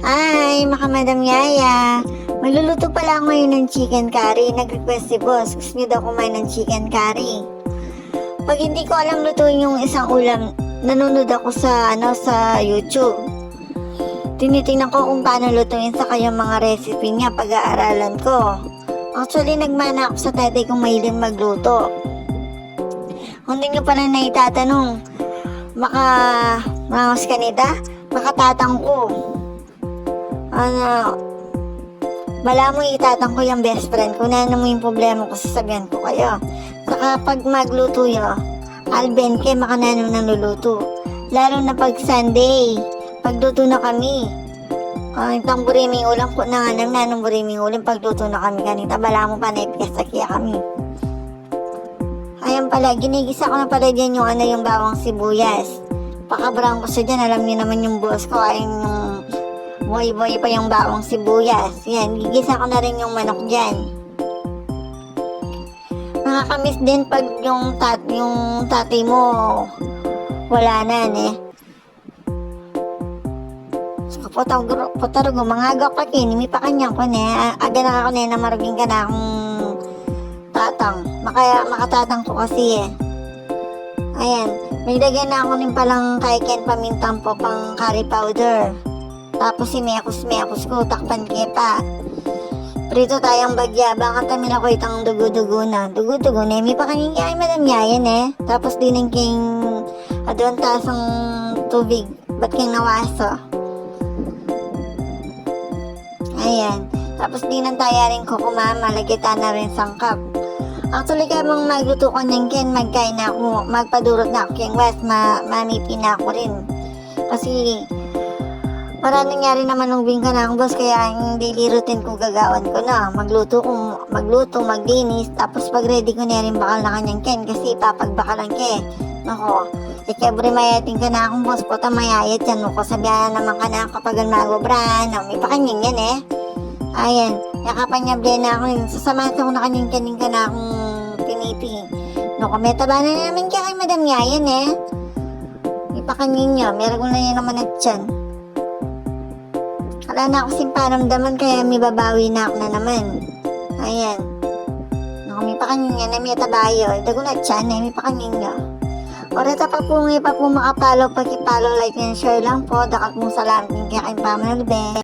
Hi, Madam Yaya. Magluluto pala ako ngayon ng chicken curry. Nag-request si boss. Gusto niyo daw kumain ng chicken curry. Pag hindi ko alam lutuin yung isang ulam, nanonood ako sa YouTube. Tinitingnan ko kung paano lutuin sa kayang mga recipe niya, pag-aaralan ko. Actually, nagmana ako sa tatay kong mahilig magluto. Kung hindi nyo pala na itatanong, mangos kanita, makatatang ko. Bala mo itatang ko yung best friend ko na mo yung problema ko, sasabihan ko kayo. Saka pag magluto yo, alben kay makananong nang luluto. Lalo na pag Sunday, pagluto na kami. Itong buriming ulam ko na nga nanong buriming ulam, pagluto na kami kanita, bala mo pa naipiyas sa kaya kami. Ayan pala, ginigisa ko na pala dyan yung bawang sibuyas. Paka-brown ko siya dyan, alam niyo naman yung boss ko, ay yung boy pa yung bawang sibuyas. Yan, gigisa ko na rin yung manok dyan. Nakakamiss din pag yung tatay mo wala na Potaro mga gak pa kinimi pa kanyang ko aga na ako na maraging ka na akong tatang. Makatatang ko kasi Ayan, may lagyan na ako rin palang kaiken pamintang po pang curry powder. Tapos si mekos ko, takpan kepa. Prito tayong bagya, baka tamin ako itang dugo-dugo na. Dugo-dugo na, may pa kanyang kaya Madam Yayan Tapos din king adon tasang tubig, ba't king nawaso? Ayan, tapos din ang tayarin ko kumama, lagyan na rin sangkap. Actually, kabang magluto ko niyang ken, magkain na ako, magpadurot na ako king west, mamipi na ako rin. Kasi, para nangyari naman nung bingka na akong boss, kaya yung daily routine ko gagawan ko na. Magluto, maglinis, tapos pag ready ko na rin bakal na kanyang ken, kasi ipapagbakalan ke. Nako, ikabre mayating ka na akong boss, puta mayayat yan, nuko sabihan naman ka na kapag magobran, may pakanyang yan Ayan, yakapan niya blend na ako, sasamahan ko na kanyang kaning ka na akong pinipi. Nuko, may taba na namin kaya kay Madam Yayan may pakanyang niya, meron ko na yan naman at tiyan. Wala na ako simparamdaman kaya may babawi na ako na naman. Ayan. Naku, may pakanyang yan may tabayo. Dago na tiyan may pakanyang niya. Oreta pa po makapalo, pag-ipalo, like and share lang po. Dakal pong salamat kaya kayong pamanalbe.